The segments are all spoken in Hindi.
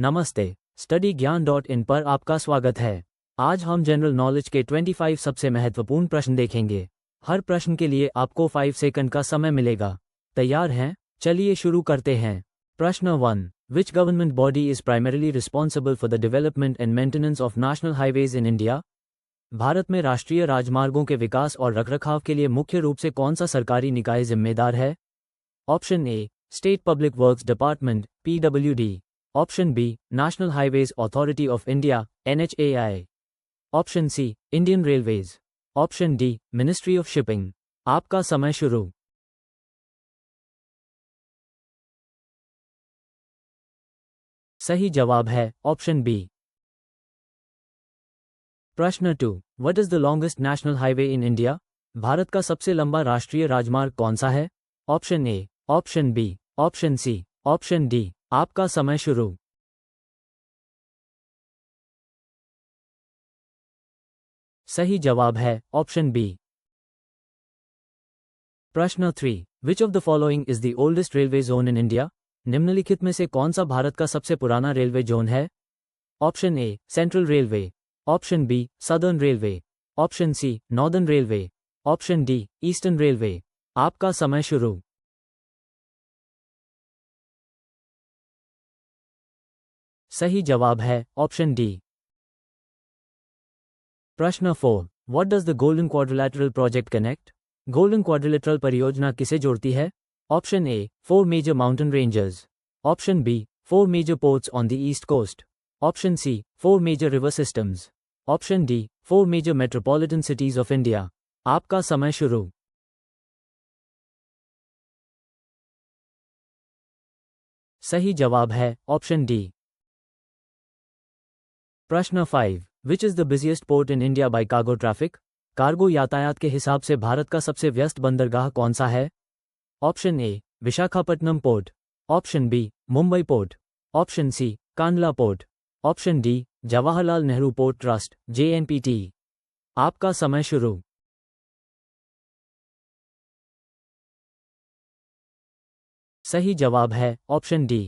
नमस्ते। स्टडी ज्ञान .in पर आपका स्वागत है। आज हम जनरल नॉलेज के 25 सबसे महत्वपूर्ण प्रश्न देखेंगे। हर प्रश्न के लिए आपको 5 सेकंड का समय मिलेगा। तैयार हैं? चलिए शुरू करते हैं। प्रश्न 1। Which government body is primarily responsible for the development and maintenance of national highways in India? Bharat में राष्ट्रीय राजमार्गों के विकास और रखरखाव के लिए मुख्य रूप से कौन सा सरकारी निकाय जिम्मेदार है? Option A, state public works department (PWD). Option B, national highways authority of India (NHAI). Option C, Indian railways. Option D, ministry of shipping. आपका समय शुरू। सही जवाब है ऑप्शन बी। प्रश्न 2। What is the longest national highway in India? Bharat का सबसे लंबा राष्ट्रीय राजमार्ग कौन सा है? Option A, option B, option C, option D. आपका समय शुरू। सही जवाब है ऑप्शन बी। प्रश्न 3। Which of the following is the oldest railway zone in India? निम्नलिखित में से कौन सा भारत का सबसे पुराना रेलवे जोन है? Option A, central railway. Option B, southern railway. Option C, northern railway. Option D, eastern railway. आपका समय शुरू। सही जवाब है ऑप्शन डी। प्रश्न 4। What does the golden quadrilateral project connect? Golden quadrilateral परियोजना किसे जोड़ती है? Option A, 4 major mountain rangers. Option B, 4 major ports on the east coast. Option C, 4 major river systems. Option D, 4 major metropolitan cities of India. आपका समय शुरू। सही जवाब है ऑप्शन डी। प्रश्न 5। विच is the busiest port in India by cargo traffic? Cargo यातायात के हिसाब से भारत का सबसे व्यस्त बंदरगाह कौन सा है? Option A, Visakhapatnam port. Option B, Mumbai port. Option C, Kandla port. Option D, Jawaharlal Nehru port trust (JNPT). आपका समय शुरू। सही जवाब है ऑप्शन डी।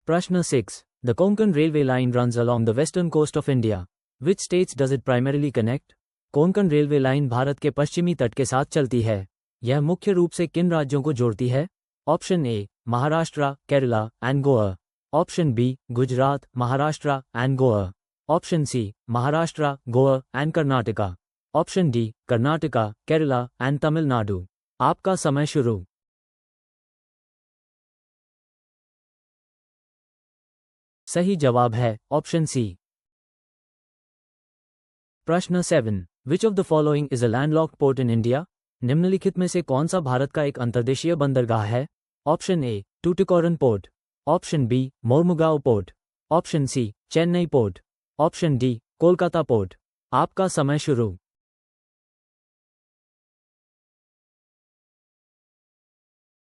प्रश्न 6। The Konkan railway line runs along the western coast of India. Which states does it primarily connect? Konkan railway line Bharat के पश्चिमी तट के साथ चलती है। यह मुख्य रूप से किन राज्यों को जोड़ती है? Option A, Maharashtra, Kerala and Goa. Option B, Gujarat, Maharashtra and Goa. Option C, Maharashtra, Goa and Karnataka. Option D, Karnataka, Kerala and Tamil Nadu. आपका समय शुरू। सही जवाब है ऑप्शन सी। प्रश्न 7। Which of the following is a landlocked port in India? निम्नलिखित में से कौन सा भारत का एक अंतर्देशीय बंदरगाह है? Option A, Tuticorin port. Option B, Mormugao port. Option C, Chennai port. Option D, Kolkata port. आपका समय शुरू।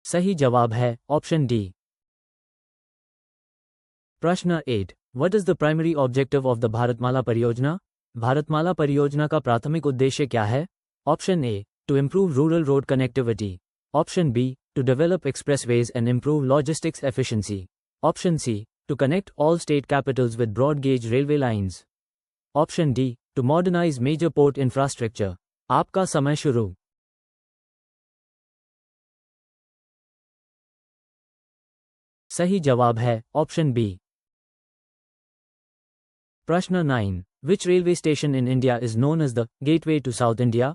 सही जवाब है ऑप्शन डी। प्रश्न 8। What is the primary objective of the Bharatmala परियोजना? भारतमाला परियोजना का प्राथमिक उद्देश्य क्या है? Option A, to improve rural road connectivity. Option B, to develop expressways and improve logistics efficiency. Option C, to connect all state capitals with broad gauge railway lines. Option D, to modernise major port infrastructure. आपका समय शुरू। सही जवाब है ऑप्शन बी। प्रश्न 9। Which railway station in India is known as the gateway to south India?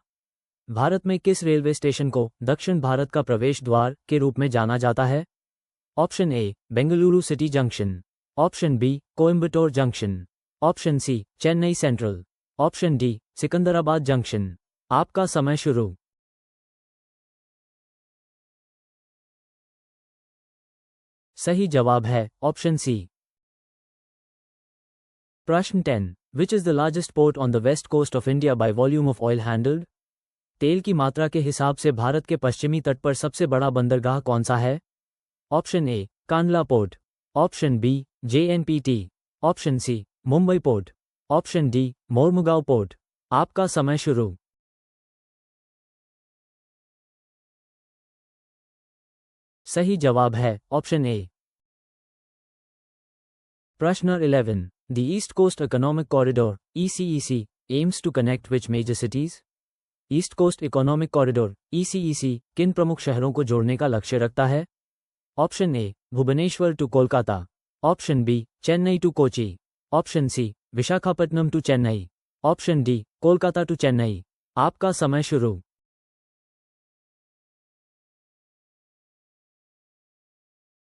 Bharat में किस रेलवे स्टेशन को दक्षिण भारत का प्रवेश द्वार के रूप में जाना जाता है? Option A, Bengaluru city junction. Option B, Coimbatore junction. Option C, Chennai central. Option D, Secunderabad junction. आपका समय शुरू। सही जवाब है ऑप्शन सी। प्रश्न 10। Which is the largest port on the west coast of India by volume of oil handled? तेल की मात्रा के हिसाब से भारत के पश्चिमी तट पर सबसे बड़ा बंदरगाह कौन सा है? Option A, Kandla port. Option B, JNPT। Option C, Mumbai port. Option D, Mormugao port. आपका समय शुरू। सही जवाब है ऑप्शन ए। प्रश्न 11. The East Coast Economic Corridor (ECEC) aims to connect which major cities? East coast economic corridor (ECEC) किन प्रमुख शहरों को जोड़ने का लक्ष्य रखता है? Option A Bhubaneswar to Kolkata, option B Chennai to Kochi, option C Visakhapatnam to Chennai, option D Kolkata to Chennai. आपका समय शुरू।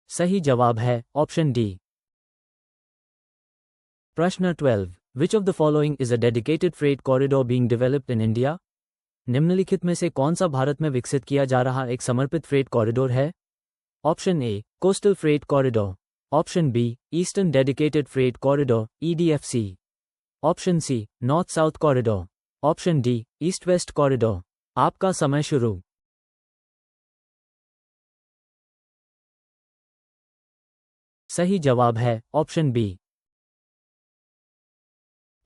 सही जवाब है ऑप्शन डी। प्रश्न 12. Which of the following is a dedicated freight corridor being developed in India? निम्नलिखित में से कौन सा भारत में विकसित किया जा रहा एक समर्पित फ्रेट कॉरिडोर है? Option A coastal freight corridor, option B eastern dedicated freight corridor (EDFC), option C north south corridor, option D east west corridor. आपका समय शुरू। सही जवाब है ऑप्शन बी।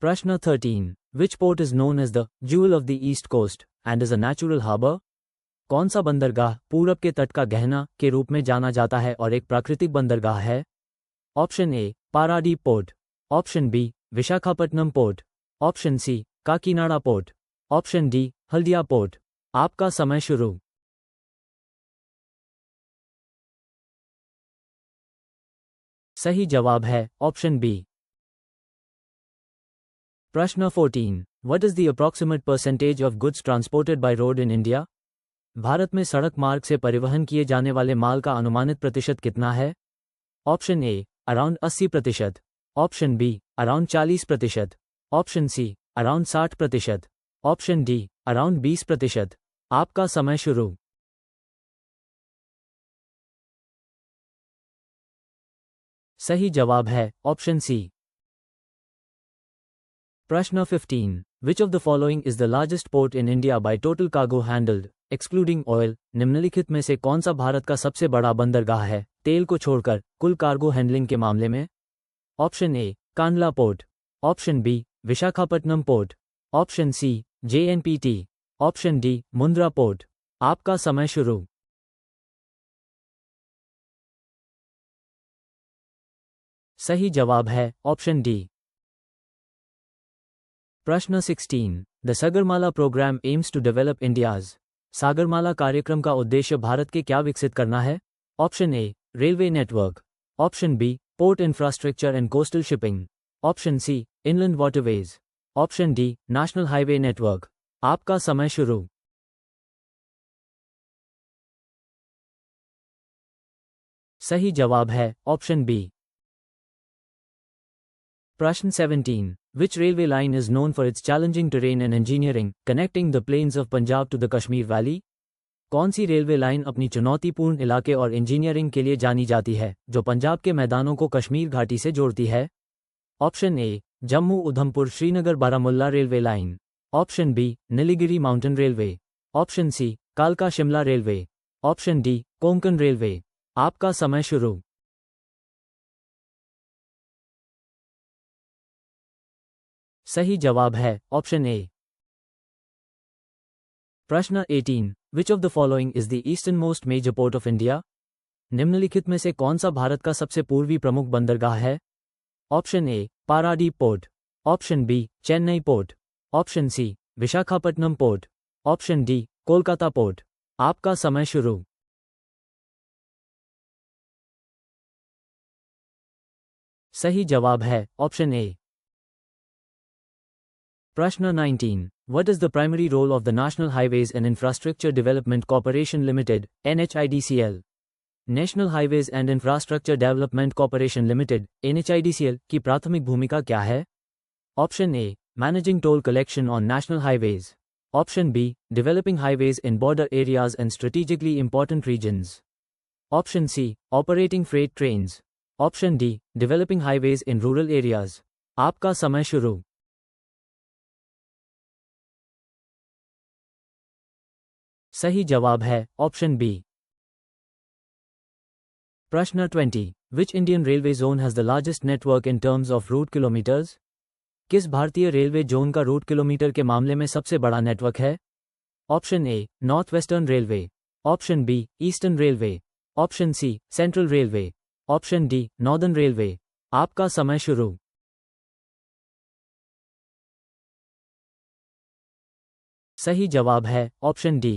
प्रश्न 13. Which port is known as the jewel of the East Coast and is a natural harbor? कौन सा बंदरगाह पूरब के तट का गहना के रूप में जाना जाता है और एक प्राकृतिक बंदरगाह है? Option A Paradip port, option B Visakhapatnam port, option C Kakinada port, option D Haldia port. आपका समय शुरू। सही जवाब है ऑप्शन बी। प्रश्न 14. What is the approximate percentage of goods transported by road in India? Bharat में सड़क मार्ग से परिवहन किए जाने वाले माल का अनुमानित प्रतिशत कितना है? Option A around 80%, option B around 40%, option C around 60%, option D around 20%। आपका समय शुरू। सही जवाब है ऑप्शन सी। प्रश्न 15. Which of the following is the largest port in India by total cargo handled, excluding oil? निम्नलिखित में से कौन सा भारत का सबसे बड़ा बंदरगाह है तेल को छोड़कर कुल कार्गो हैंडलिंग के मामले में? Option A Kandla port, option B Visakhapatnam port, option C JNPT, option D Mundra port. आपका समय शुरू। सही जवाब है ऑप्शन डी। प्रश्न 16. The Sagarmala program aims to develop India's. Sagarmala कार्यक्रम का उद्देश्य भारत के क्या विकसित करना है? Option A railway network, option B port infrastructure and coastal shipping, option C inland waterways, option D national highway network. आपका समय शुरू। सही जवाब है ऑप्शन बी। प्रश्न 17. Which railway line is known for its challenging terrain and engineering, connecting the plains of Punjab to the Kashmir Valley? कौन सी रेलवे लाइन अपनी चुनौतीपूर्ण इलाके और इंजीनियरिंग के लिए जानी जाती है जो पंजाब के मैदानों को कश्मीर घाटी से जोड़ती है? Option A Jammu Udhampur Srinagar Baramulla railway line, option B Nilgiri mountain railway, option C कालका Shimla railway, option D Konkan railway. आपका समय शुरू। सही जवाब है ऑप्शन ए। प्रश्न 18. Which of the following is the easternmost major port of India? निम्नलिखित में से कौन सा भारत का सबसे पूर्वी प्रमुख बंदरगाह है? Option A Paradip port, option B Chennai port, option C Visakhapatnam port, option D Kolkata port. आपका समय शुरू। सही जवाब है ऑप्शन ए। प्रश्न 19. What is the primary role of the National Highways and Infrastructure Development Corporation Limited (NHIDCL)? National highways and infrastructure development corporation limited (NHIDCL) की प्राथमिक भूमिका क्या है? Option A managing toll collection on national highways, option B developing highways in border areas and strategically important regions, option C operating freight trains, option D developing highways in rural areas. आपका समय शुरू। सही जवाब है ऑप्शन बी। प्रश्न 20. Which Indian railway zone has the largest network in terms of route kilometers? किस भारतीय रेलवे जोन का रूट किलोमीटर के मामले में सबसे बड़ा नेटवर्क है? Option A north western railway, option B eastern railway, option C central railway, option D northern railway. आपका समय शुरू। सही जवाब है ऑप्शन डी।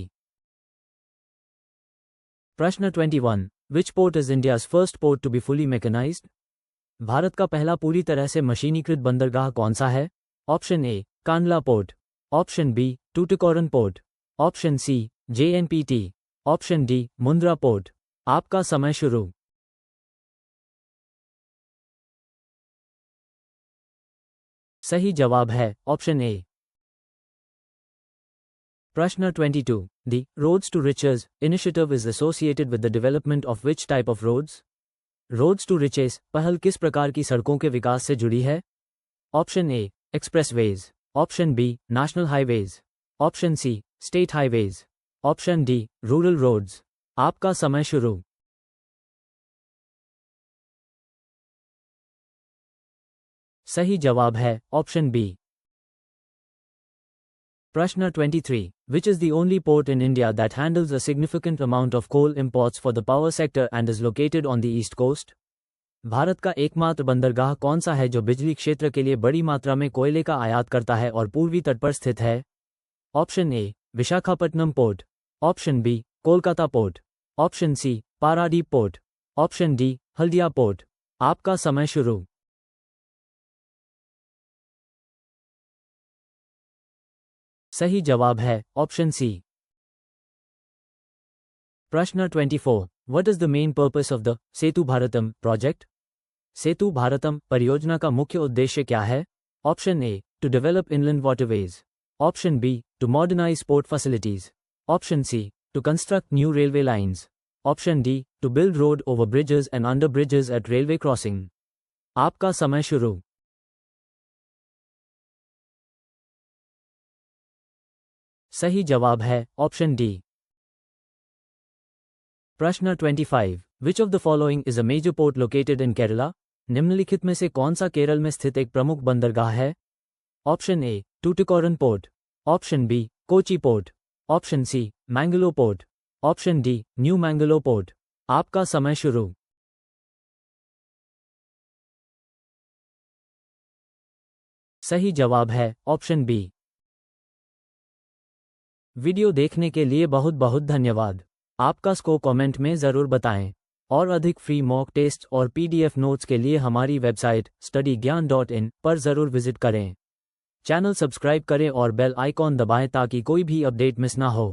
प्रश्न 21। Which port is India's first port to be fully mechanised? Bharat का पहला पूरी तरह से मशीनीकृत बंदरगाह कौन सा है? Option A Kandla port, option B Tuticorin port, option C JNPT, option D Mundra port. आपका समय शुरू। सही जवाब है ऑप्शन ए। प्रश्न 22। The Roads to Riches initiative is associated with the development of which type of roads? Roads to Riches पहल किस प्रकार की सड़कों के विकास से जुड़ी है? Option A expressways, option B national highways, option C state highways, option D rural roads. आपका समय शुरू। सही जवाब है ऑप्शन बी। प्रश्न 23। Which is the only port in India that handles a significant amount of coal imports for the power sector and is located on the east coast? Bharat का एकमात्र बंदरगाह कौन सा है जो बिजली क्षेत्र के लिए बड़ी मात्रा में कोयले का आयात करता है और पूर्वी तट पर स्थित है? Option A Visakhapatnam port, option B Kolkata port, option C Paradip port, option D Haldia port. आपका समय शुरू। सही जवाब है ऑप्शन सी। प्रश्न 24। What is the main purpose of the Setu Bharatam project? Setu Bharatam परियोजना का मुख्य उद्देश्य क्या है? Option A to develop inland waterways, option B to modernise port facilities, option C to construct new railway lines, option D to build road over bridges and under bridges at railway crossing. आपका समय शुरू। सही जवाब है ऑप्शन डी। प्रश्न 25। Which of the following is a major port located in Kerala? निम्नलिखित में से कौन सा केरल में स्थित एक प्रमुख बंदरगाह है? Option A Tuticorin port, option B Kochi port, option C Mangalore port, option D new Mangalore port. आपका समय शुरू। सही जवाब है ऑप्शन बी। वीडियो देखने के लिए बहुत बहुत धन्यवाद। आपका स्कोर कमेंट में ज़रूर बताएं और अधिक फ्री मॉक टेस्ट और PDF नोट्स के लिए हमारी वेबसाइट studyGyan.in पर ज़रूर विजिट करें। चैनल सब्सक्राइब करें और बेल आइकॉन दबाएं ताकि कोई भी अपडेट मिस ना हो।